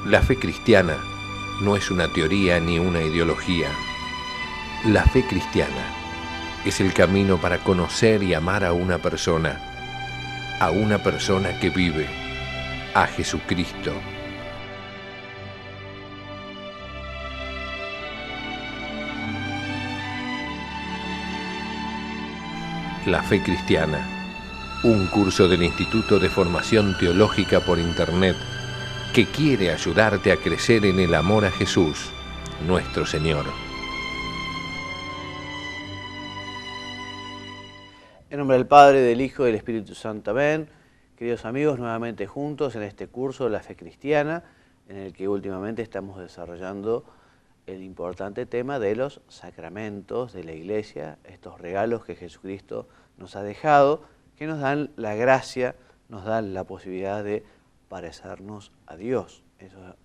La fe cristiana no es una teoría ni una ideología. La fe cristiana es el camino para conocer y amar a una persona que vive, a Jesucristo. La fe cristiana, un curso del Instituto de Formación Teológica por Internet que quiere ayudarte a crecer en el amor a Jesús, nuestro Señor. En nombre del Padre, del Hijo y del Espíritu Santo. Amén. Queridos amigos, nuevamente juntos en este curso de la fe cristiana, en el que últimamente estamos desarrollando el importante tema de los sacramentos de la Iglesia, estos regalos que Jesucristo nos ha dejado, que nos dan la gracia, nos dan la posibilidad de parecernos a Dios.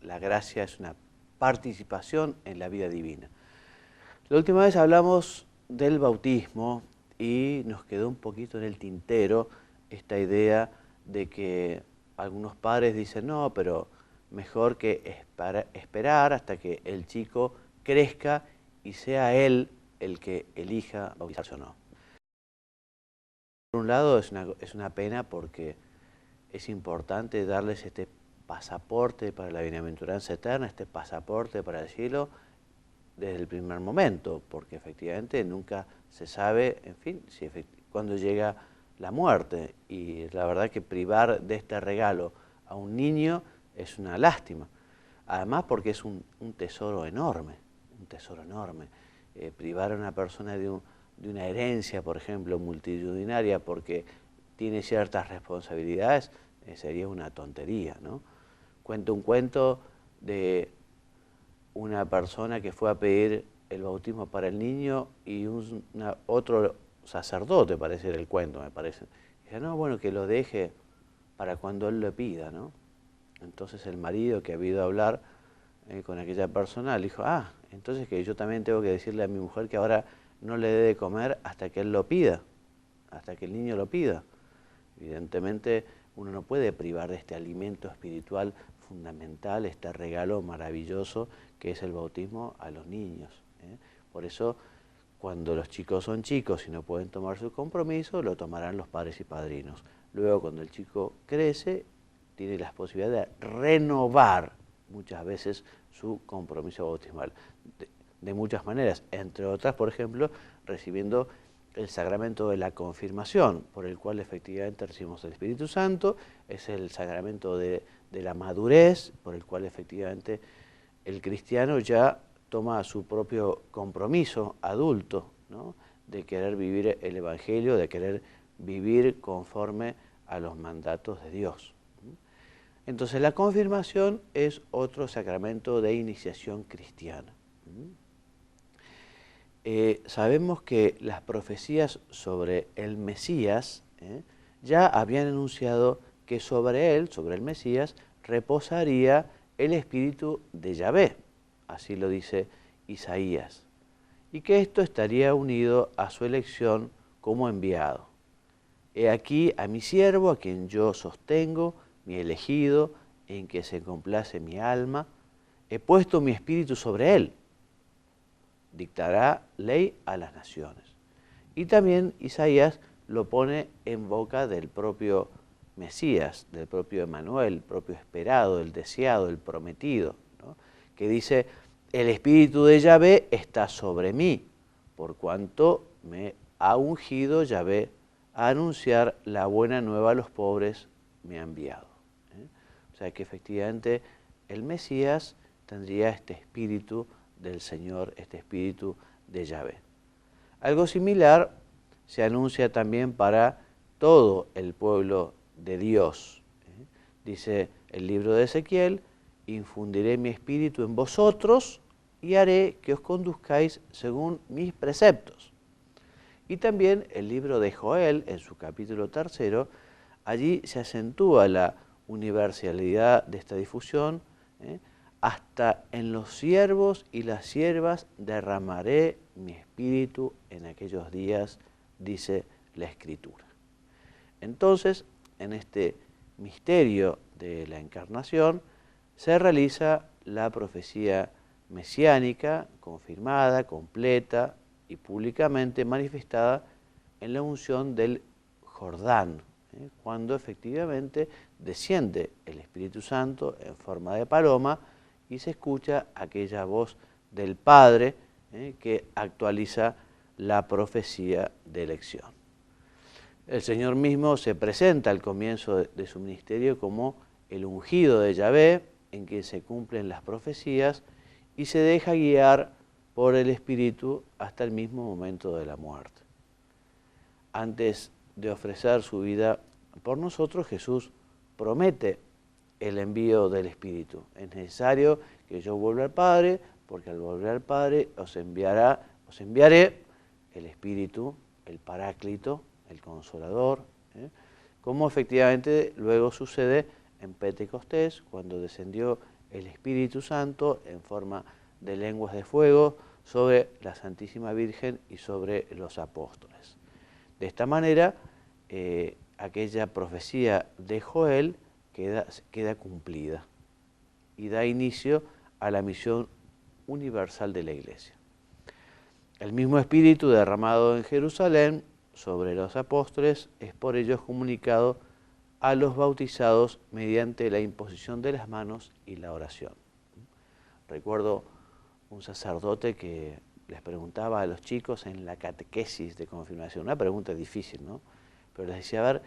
La gracia es una participación en la vida divina. La última vez hablamos del bautismo y nos quedó un poquito en el tintero esta idea de que algunos padres dicen, no, pero mejor que esperar hasta que el chico crezca y sea él el que elija bautizarse o no. Por un lado es una pena porque es importante darles este pasaporte para la bienaventuranza eterna, este pasaporte para el cielo desde el primer momento, porque efectivamente nunca se sabe, en fin, cuándo llega la muerte. Y la verdad que privar de este regalo a un niño es una lástima. Además porque es un tesoro enorme, un tesoro enorme. Privar a una persona de una herencia, por ejemplo, multitudinaria, porque tiene ciertas responsabilidades, sería una tontería, ¿no? Cuento un cuento de una persona que fue a pedir el bautismo para el niño y otro sacerdote, parece el cuento, me parece. Dice, no, bueno, que lo deje para cuando él lo pida, ¿no? Entonces el marido que había ido a hablar con aquella persona le dijo, entonces que yo también tengo que decirle a mi mujer que ahora no le dé de comer hasta que él lo pida, hasta que el niño lo pida. Evidentemente uno no puede privar de este alimento espiritual fundamental, este regalo maravilloso que es el bautismo a los niños. Por eso, cuando los chicos son chicos y no pueden tomar su compromiso, lo tomarán los padres y padrinos. Luego, cuando el chico crece, tiene la posibilidad de renovar muchas veces su compromiso bautismal. De muchas maneras, entre otras, por ejemplo, recibiendo el sacramento de la confirmación, por el cual efectivamente recibimos el Espíritu Santo, es el sacramento de la madurez, por el cual efectivamente el cristiano ya toma su propio compromiso adulto, ¿no?, de querer vivir el Evangelio, de querer vivir conforme a los mandatos de Dios. Entonces la confirmación es otro sacramento de iniciación cristiana. Sabemos que las profecías sobre el Mesías ya habían anunciado que sobre él, sobre el Mesías, reposaría el espíritu de Yahvé, así lo dice Isaías, y que esto estaría unido a su elección como enviado. He aquí a mi siervo, a quien yo sostengo, mi elegido, en que se complace mi alma, he puesto mi espíritu sobre él, dictará ley a las naciones. Y también Isaías lo pone en boca del propio Mesías, del propio Emmanuel, el propio esperado, el deseado, el prometido, ¿no?, que dice, el espíritu de Yahvé está sobre mí, por cuanto me ha ungido Yahvé a anunciar la buena nueva a los pobres, me ha enviado. O sea que efectivamente el Mesías tendría este espíritu del Señor, este espíritu de Yahvé. Algo similar se anuncia también para todo el pueblo de Dios. Dice el libro de Ezequiel, infundiré mi espíritu en vosotros y haré que os conduzcáis según mis preceptos. Y también el libro de Joel, en su capítulo 3, allí se acentúa la universalidad de esta difusión. Hasta en los siervos y las siervas derramaré mi espíritu en aquellos días, dice la Escritura. Entonces, en este misterio de la encarnación, se realiza la profecía mesiánica, confirmada, completa y públicamente manifestada en la unción del Jordán, cuando efectivamente desciende el Espíritu Santo en forma de paloma y se escucha aquella voz del Padre que actualiza la profecía de elección. El Señor mismo se presenta al comienzo de su ministerio como el ungido de Yahvé, en que se cumplen las profecías, y se deja guiar por el Espíritu hasta el mismo momento de la muerte. Antes de ofrecer su vida por nosotros, Jesús promete el envío del Espíritu. Es necesario que yo vuelva al Padre, porque al volver al Padre os enviaré el Espíritu, el Paráclito, el Consolador, como efectivamente luego sucede en Pentecostés, cuando descendió el Espíritu Santo en forma de lenguas de fuego sobre la Santísima Virgen y sobre los apóstoles. De esta manera, aquella profecía de Joel queda cumplida y da inicio a la misión universal de la Iglesia. El mismo Espíritu derramado en Jerusalén sobre los apóstoles es por ellos comunicado a los bautizados mediante la imposición de las manos y la oración. Recuerdo un sacerdote que les preguntaba a los chicos en la catequesis de confirmación, una pregunta difícil, ¿no? Pero les decía, a ver,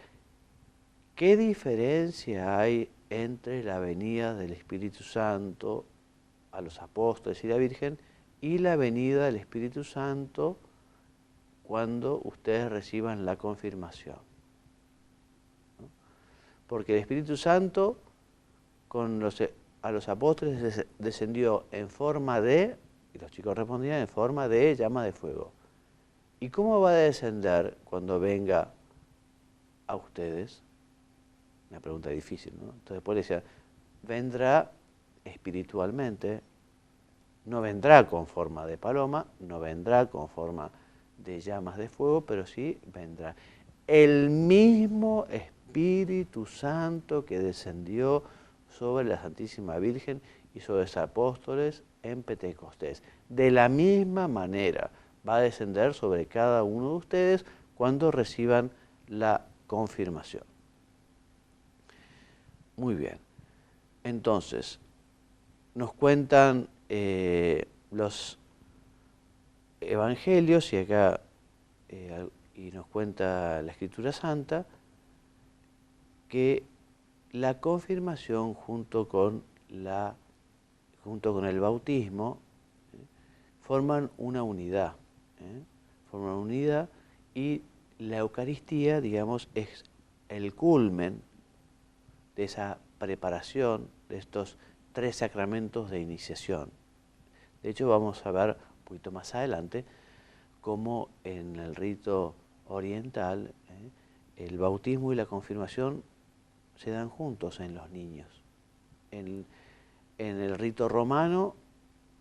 ¿qué diferencia hay entre la venida del Espíritu Santo a los apóstoles y la Virgen y la venida del Espíritu Santo cuando ustedes reciban la confirmación? ¿No? Porque el Espíritu Santo a los apóstoles descendió en forma de, y los chicos respondían, en forma de llama de fuego. ¿Y cómo va a descender cuando venga a ustedes? Una pregunta difícil, ¿no? Entonces después le decía, vendrá espiritualmente, no vendrá con forma de paloma, no vendrá con forma de llamas de fuego, pero sí vendrá el mismo Espíritu Santo que descendió sobre la Santísima Virgen y sobre los apóstoles en Pentecostés. De la misma manera va a descender sobre cada uno de ustedes cuando reciban la confirmación. Muy bien. Entonces, nos cuentan los evangelios y acá y nos cuenta la Escritura Santa que la confirmación junto con el bautismo forman una unidad, forman una unidad, y la Eucaristía, digamos, es el culmen de esa preparación de estos 3 sacramentos de iniciación. De hecho, vamos a ver un poquito más adelante cómo en el rito oriental el bautismo y la confirmación se dan juntos en los niños. En el rito romano,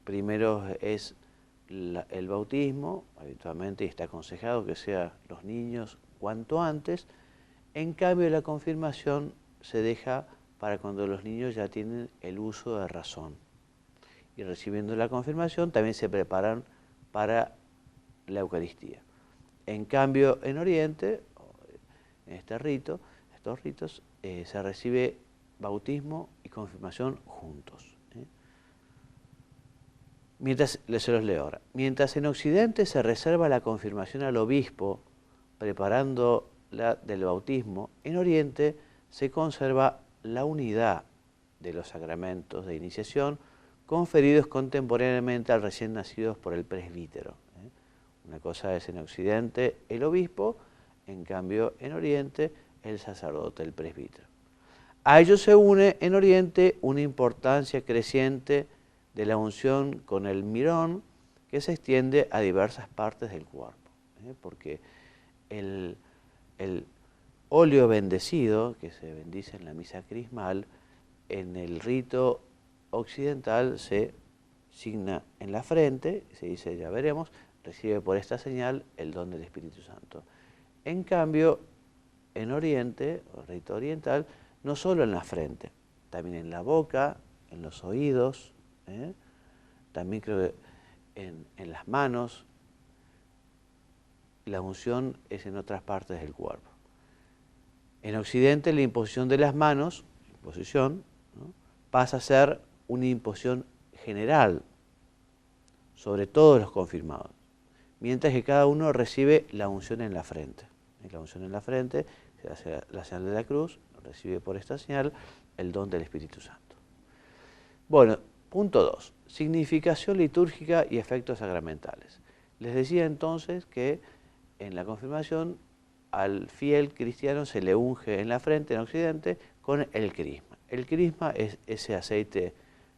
primero es el bautismo, habitualmente está aconsejado que sea los niños cuanto antes. En cambio, la confirmación se deja para cuando los niños ya tienen el uso de razón. Y recibiendo la confirmación también se preparan para la Eucaristía. En cambio, en Oriente, en estos ritos, se recibe bautismo y confirmación juntos. Se los leo ahora. Mientras en Occidente se reserva la confirmación al obispo, preparando la del bautismo, en Oriente se conserva la unidad de los sacramentos de iniciación conferidos contemporáneamente al recién nacidos por el presbítero. Una cosa es en Occidente el obispo, en cambio en Oriente el sacerdote, el presbítero. A ello se une en Oriente una importancia creciente de la unción con el mirón que se extiende a diversas partes del cuerpo, porque el óleo bendecido que se bendice en la misa crismal, en el rito occidental se signa en la frente, se dice, ya veremos, recibe por esta señal el don del Espíritu Santo. En cambio, en Oriente, o rito oriental, no solo en la frente, también en la boca, en los oídos, también creo que en las manos. La unción es en otras partes del cuerpo. En Occidente la imposición de las manos, imposición, ¿no?, pasa a ser una imposición general sobre todos los confirmados, mientras que cada uno recibe la unción en la frente. La unción en la frente se hace la señal de la cruz, recibe por esta señal el don del Espíritu Santo. Bueno, punto 2. Significación litúrgica y efectos sacramentales. Les decía entonces que en la confirmación al fiel cristiano se le unge en la frente, en Occidente, con el crisma. El crisma es ese aceite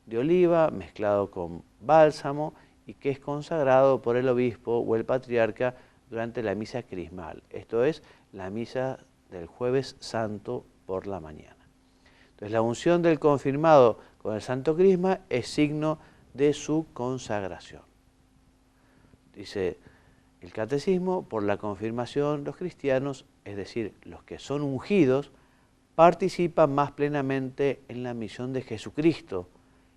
de oliva mezclado con bálsamo y que es consagrado por el obispo o el patriarca durante la misa crismal. Esto es la misa del Jueves Santo por la mañana. Entonces la unción del confirmado con el Santo Crisma es signo de su consagración. Dice el Catecismo: por la confirmación los cristianos, es decir, los que son ungidos, participan más plenamente en la misión de Jesucristo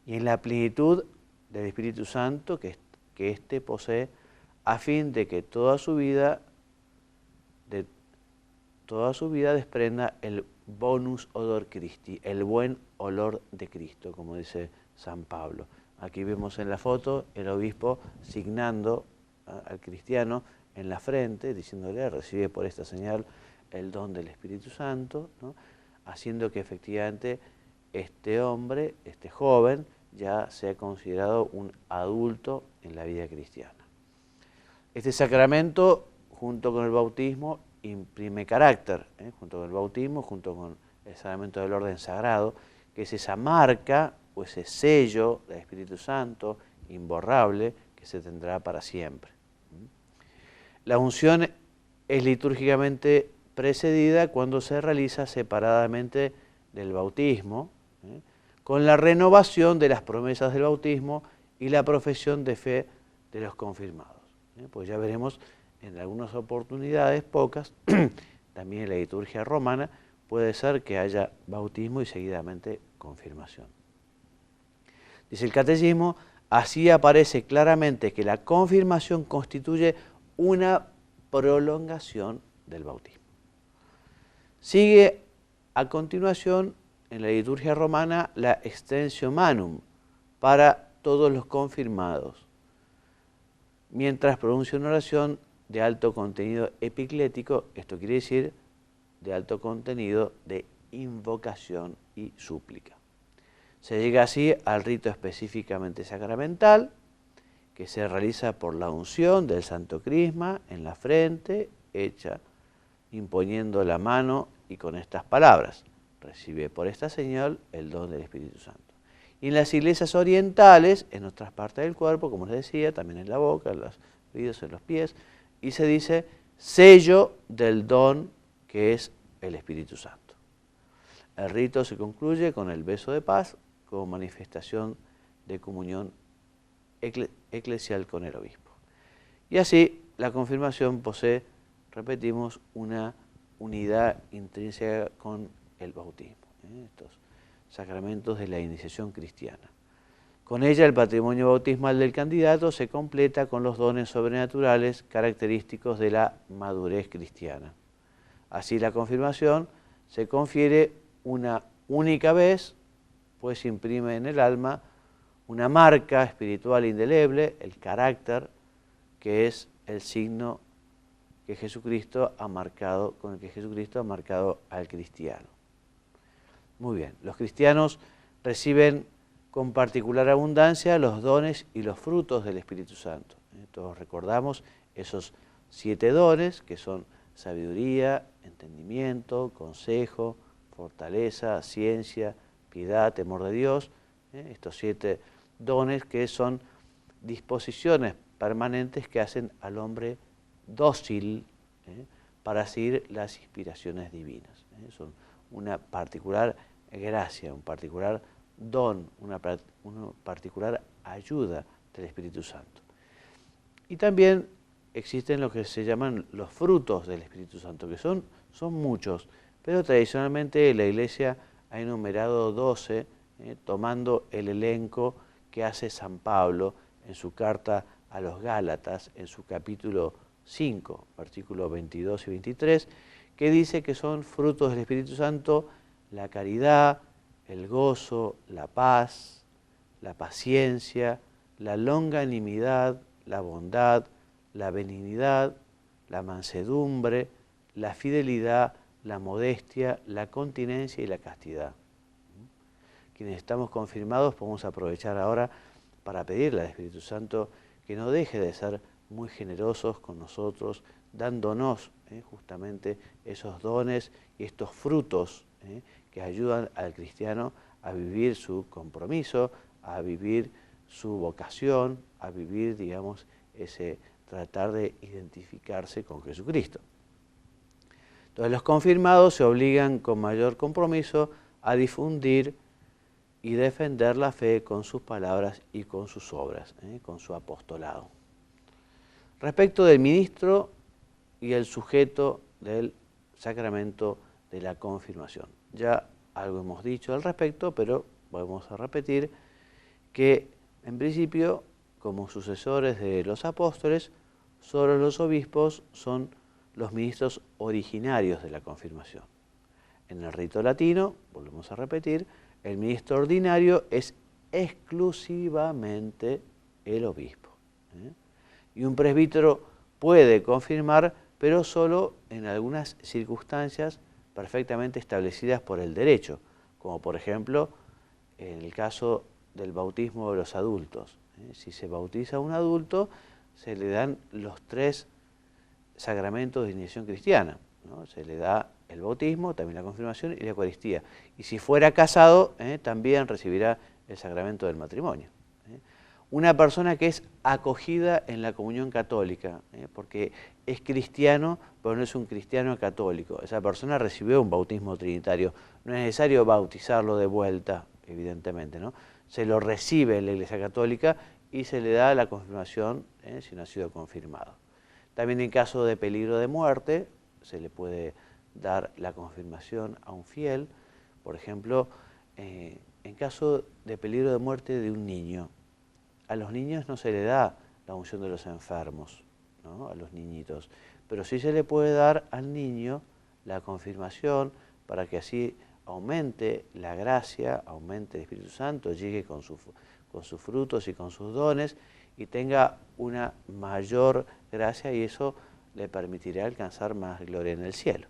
y en la plenitud del Espíritu Santo que éste posee, a fin de que toda su vida desprenda el bonus odor Christi, el buen olor de Cristo, como dice San Pablo. Aquí vemos en la foto el obispo signando al cristiano en la frente, diciéndole: recibe por esta señal el don del Espíritu Santo, ¿no?, haciendo que efectivamente este hombre, este joven, ya sea considerado un adulto en la vida cristiana. Este sacramento, junto con el bautismo, imprime carácter, junto con el bautismo, junto con el sacramento del orden sagrado, que es esa marca o ese sello del Espíritu Santo imborrable que se tendrá para siempre. La unción es litúrgicamente precedida cuando se realiza separadamente del bautismo, con la renovación de las promesas del bautismo y la profesión de fe de los confirmados. Pues ya veremos en algunas oportunidades, pocas, también en la liturgia romana, puede ser que haya bautismo y seguidamente confirmación. Dice el Catecismo: así aparece claramente que la confirmación constituye una prolongación del bautismo. Sigue a continuación en la liturgia romana la extensio manum para todos los confirmados, mientras pronuncia una oración de alto contenido epiclético, esto quiere decir de alto contenido de invocación y súplica. Se llega así al rito específicamente sacramental, que se realiza por la unción del Santo Crisma en la frente, hecha imponiendo la mano y con estas palabras: recibe por esta señal el don del Espíritu Santo. Y en las iglesias orientales, en otras partes del cuerpo, como les decía, también en la boca, en los oídos, en los pies, y se dice sello del don que es el Espíritu Santo. El rito se concluye con el beso de paz como manifestación de comunión eclesial con el obispo. Y así la confirmación posee, repetimos, una unidad intrínseca con el bautismo, estos sacramentos de la iniciación cristiana. Con ella el patrimonio bautismal del candidato se completa con los dones sobrenaturales característicos de la madurez cristiana. Así la confirmación se confiere una única vez, pues imprime en el alma una marca espiritual indeleble, el carácter, que es el signo que Jesucristo ha marcado, con el que Jesucristo ha marcado al cristiano. Muy bien, los cristianos reciben con particular abundancia los dones y los frutos del Espíritu Santo. Todos recordamos esos 7 dones, que son sabiduría, entendimiento, consejo, fortaleza, ciencia, piedad, temor de Dios. Estos 7 dones que son disposiciones permanentes que hacen al hombre dócil para seguir las inspiraciones divinas. Son una particular gracia, un particular don, una particular ayuda del Espíritu Santo. Y también existen lo que se llaman los frutos del Espíritu Santo, que son muchos, pero tradicionalmente la Iglesia ha enumerado 12 tomando el elenco que hace San Pablo en su carta a los Gálatas, en su capítulo 5, versículos 22 y 23, que dice que son frutos del Espíritu Santo la caridad, el gozo, la paz, la paciencia, la longanimidad, la bondad, la benignidad, la mansedumbre, la fidelidad, la modestia, la continencia y la castidad. Quienes estamos confirmados podemos aprovechar ahora para pedirle al Espíritu Santo que no deje de ser muy generosos con nosotros, dándonos justamente esos dones y estos frutos que ayudan al cristiano a vivir su compromiso, a vivir su vocación, a vivir, digamos, ese tratar de identificarse con Jesucristo. Entonces los confirmados se obligan con mayor compromiso a difundir y defender la fe con sus palabras y con sus obras, con su apostolado. Respecto del ministro y el sujeto del sacramento de la confirmación. Ya algo hemos dicho al respecto, pero vamos a repetir que en principio, como sucesores de los apóstoles, solo los obispos son los ministros originarios de la confirmación. En el rito latino, volvemos a repetir, el ministro ordinario es exclusivamente el obispo. Y un presbítero puede confirmar, pero solo en algunas circunstancias perfectamente establecidas por el derecho, como por ejemplo en el caso del bautismo de los adultos. Si se bautiza a un adulto, se le dan los 3 sacramentos de iniciación cristiana, ¿no? Se le da el bautismo, también la confirmación y la Eucaristía. Y si fuera casado, también recibirá el sacramento del matrimonio. Una persona que es acogida en la comunión católica, porque es cristiano, pero no es un cristiano católico. Esa persona recibió un bautismo trinitario. No es necesario bautizarlo de vuelta, evidentemente, ¿no? Se lo recibe en la Iglesia Católica y se le da la confirmación si no ha sido confirmado. También en caso de peligro de muerte, se le puede dar la confirmación a un fiel. Por ejemplo, en caso de peligro de muerte de un niño, a los niños no se le da la unción de los enfermos, ¿no? A los niñitos, pero sí se le puede dar al niño la confirmación para que así aumente la gracia, aumente el Espíritu Santo, llegue con sus frutos y con sus dones y tenga una mayor gracia y eso le permitirá alcanzar más gloria en el cielo.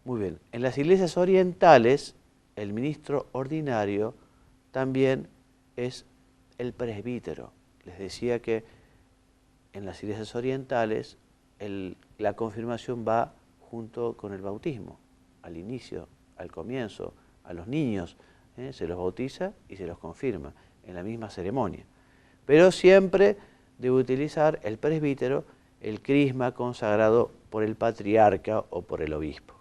Muy bien, en las iglesias orientales el ministro ordinario también es el presbítero. Les decía que en las iglesias orientales la confirmación va junto con el bautismo, al inicio, al comienzo, a los niños, se los bautiza y se los confirma en la misma ceremonia. Pero siempre debe utilizar el presbítero el crisma consagrado por el patriarca o por el obispo.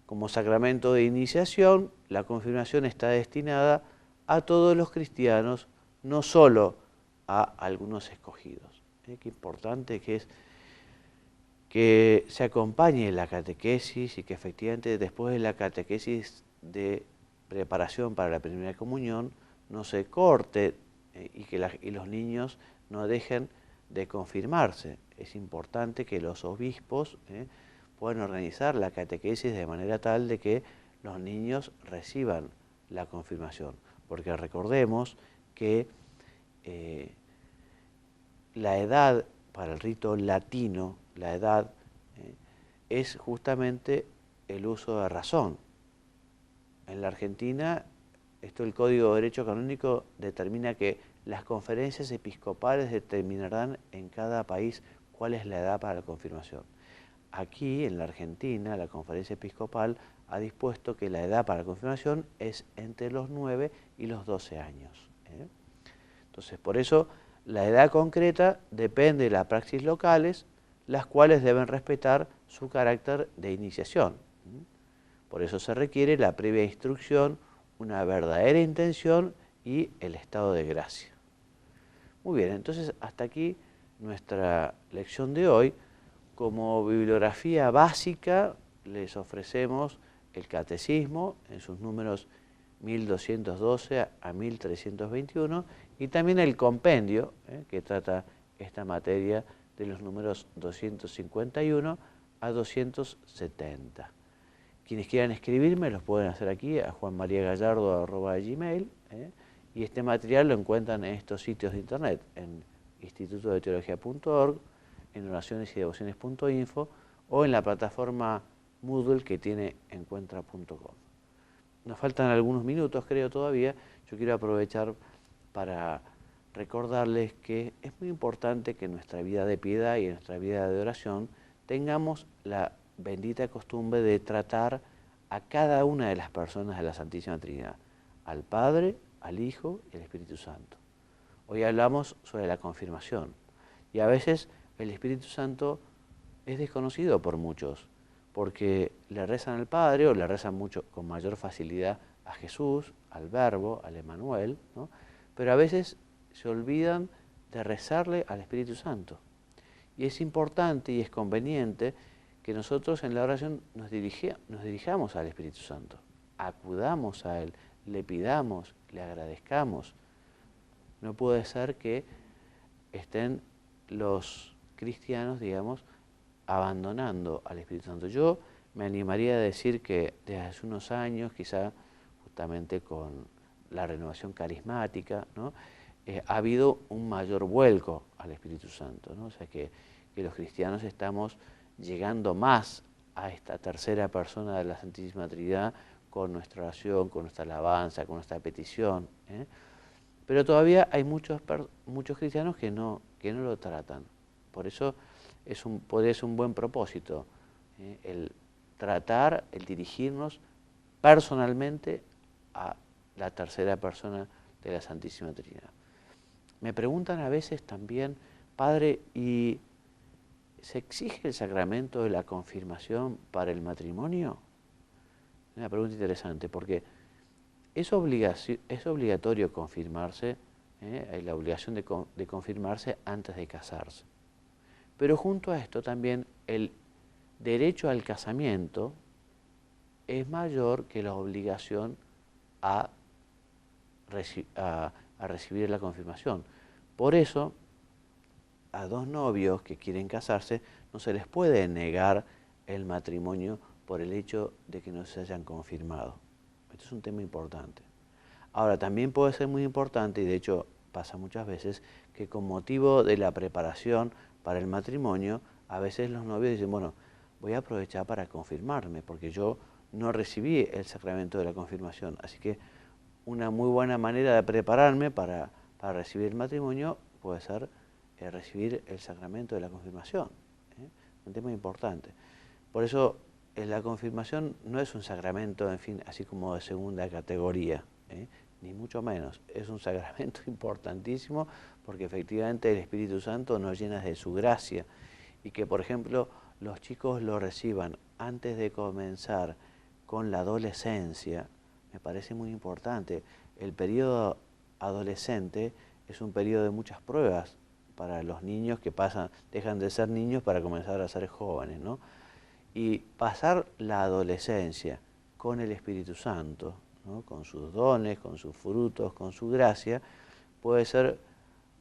Como sacramento de iniciación, la confirmación está destinada a todos los cristianos, no solo a algunos escogidos. Qué importante que es que se acompañe la catequesis y que efectivamente después de la catequesis de preparación para la primera comunión no se corte y los niños no dejen de confirmarse. Es importante que los obispos puedan organizar la catequesis de manera tal de que los niños reciban la confirmación. Porque recordemos que la edad para el rito latino, la edad es justamente el uso de razón. En la Argentina, el Código de Derecho Canónico determina que las conferencias episcopales determinarán en cada país cuál es la edad para la confirmación. Aquí, en la Argentina, la conferencia episcopal ha dispuesto que la edad para la confirmación es entre los 9 y los 12 años. Entonces, por eso, la edad concreta depende de las praxis locales, las cuales deben respetar su carácter de iniciación. Por eso se requiere la previa instrucción, una verdadera intención y el estado de gracia. Muy bien, entonces hasta aquí nuestra lección de hoy. Como bibliografía básica les ofrecemos el Catecismo en sus números 1212 a 1321, y también el compendio que trata esta materia de los números 251 a 270. Quienes quieran escribirme los pueden hacer aquí a juanmariagallardo@gmail, y este material lo encuentran en estos sitios de internet, en institutodeteología.org, en oracionesydevociones.info o en la plataforma Moodle que tiene encuentra.com. Nos faltan algunos minutos, creo, todavía. Yo quiero aprovechar para recordarles que es muy importante que en nuestra vida de piedad y en nuestra vida de oración tengamos la bendita costumbre de tratar a cada una de las personas de la Santísima Trinidad, al Padre, al Hijo y al Espíritu Santo. Hoy hablamos sobre la confirmación, y a veces el Espíritu Santo es desconocido por muchos, porque le rezan al Padre o le rezan mucho con mayor facilidad a Jesús, al Verbo, al Emmanuel, ¿no? Pero a veces se olvidan de rezarle al Espíritu Santo. Y es importante y es conveniente que nosotros en la oración nos dirijamos al Espíritu Santo, acudamos a Él, le pidamos, le agradezcamos. No puede ser que estén los cristianos, digamos, abandonando al Espíritu Santo. Yo me animaría a decir que desde hace unos años, quizá justamente con la renovación carismática, ¿no? Ha habido un mayor vuelco al Espíritu Santo, ¿no? O sea que los cristianos estamos llegando más a esta tercera persona de la Santísima Trinidad con nuestra oración, con nuestra alabanza, con nuestra petición, Pero todavía hay muchos cristianos que no lo tratan. Por eso podría ser un buen propósito, el tratar, el dirigirnos personalmente a la tercera persona de la Santísima Trinidad. Me preguntan a veces también, Padre, ¿y se exige el sacramento de la confirmación para el matrimonio? Una pregunta interesante, porque es obligatorio confirmarse, hay la obligación de confirmarse antes de casarse. Pero junto a esto también el derecho al casamiento es mayor que la obligación a recibir la confirmación. Por eso, a dos novios que quieren casarse no se les puede negar el matrimonio por el hecho de que no se hayan confirmado. Esto es un tema importante. Ahora, también puede ser muy importante, y de hecho pasa muchas veces, que con motivo de la preparación para el matrimonio, a veces los novios dicen, bueno, voy a aprovechar para confirmarme, porque yo no recibí el sacramento de la confirmación. Así que una muy buena manera de prepararme para recibir el matrimonio puede ser recibir el sacramento de la confirmación. Un tema importante. Por eso la confirmación no es un sacramento, en fin, así como de segunda categoría, ni mucho menos. Es un sacramento importantísimo porque efectivamente el Espíritu Santo nos llena de su gracia, y que, por ejemplo, los chicos lo reciban antes de comenzar con la adolescencia, me parece muy importante. El periodo adolescente es un periodo de muchas pruebas para los niños que dejan de ser niños para comenzar a ser jóvenes, ¿no? Y pasar la adolescencia con el Espíritu Santo, ¿no? Con sus dones, con sus frutos, con su gracia, puede ser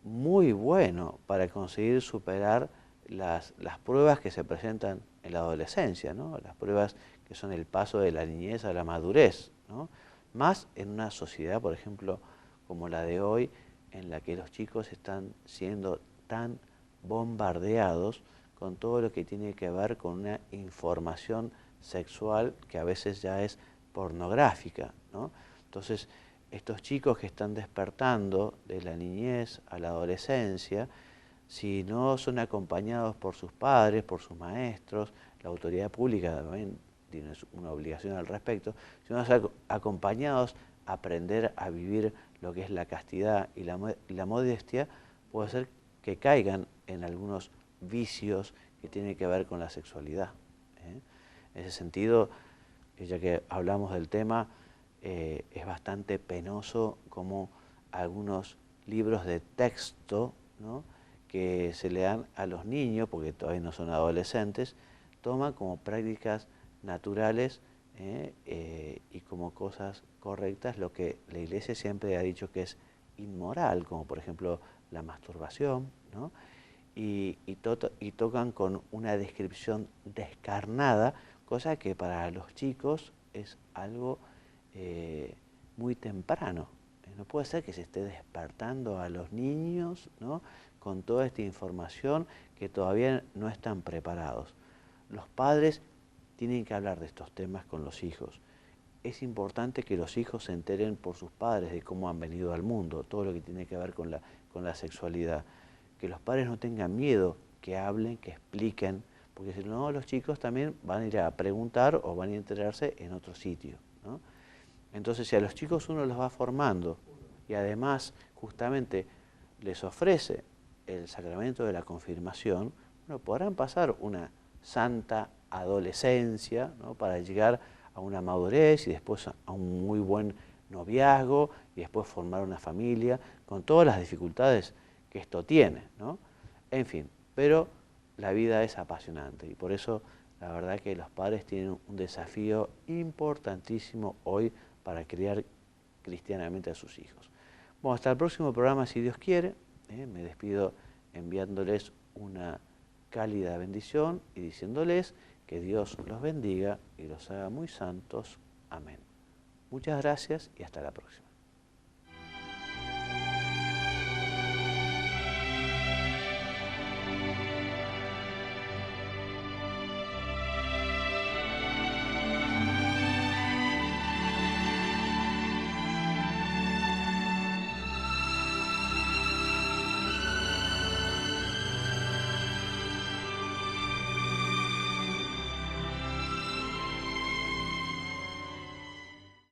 muy bueno para conseguir superar las pruebas que se presentan en la adolescencia, ¿no? Las pruebas que son el paso de la niñez a la madurez, ¿no? Más en una sociedad, por ejemplo, como la de hoy, en la que los chicos están siendo tan bombardeados con todo lo que tiene que ver con una información sexual que a veces ya es pornográfica, ¿no? Entonces, estos chicos que están despertando de la niñez a la adolescencia, si no son acompañados por sus padres, por sus maestros, la autoridad pública también tiene una obligación al respecto, si no son acompañados a aprender a vivir lo que es la castidad y la modestia, puede ser que caigan en algunos vicios que tienen que ver con la sexualidad. En ese sentido, ya que hablamos del tema, es bastante penoso como algunos libros de texto, ¿no?, que se le dan a los niños, porque todavía no son adolescentes, toman como prácticas naturales y como cosas correctas lo que la Iglesia siempre ha dicho que es inmoral, como por ejemplo la masturbación, ¿no? y tocan con una descripción descarnada, cosa que para los chicos es algo muy temprano. No puede ser que se esté despertando a los niños, ¿no?, con toda esta información que todavía no están preparados. Los padres tienen que hablar de estos temas con los hijos. Es importante que los hijos se enteren por sus padres de cómo han venido al mundo, todo lo que tiene que ver con la sexualidad. Que los padres no tengan miedo, que hablen, que expliquen, porque si no, los chicos también van a ir a preguntar o van a enterarse en otro sitio, ¿no? Entonces, si a los chicos uno los va formando y además justamente les ofrece el sacramento de la confirmación, bueno, podrán pasar una santa adolescencia, ¿no?, para llegar a una madurez y después a un muy buen noviazgo y después formar una familia con todas las dificultades que esto tiene, ¿no? En fin, pero la vida es apasionante y por eso la verdad que los padres tienen un desafío importantísimo hoy para criar cristianamente a sus hijos. Bueno, hasta el próximo programa, si Dios quiere. Me despido enviándoles una cálida bendición y diciéndoles que Dios los bendiga y los haga muy santos. Amén. Muchas gracias y hasta la próxima.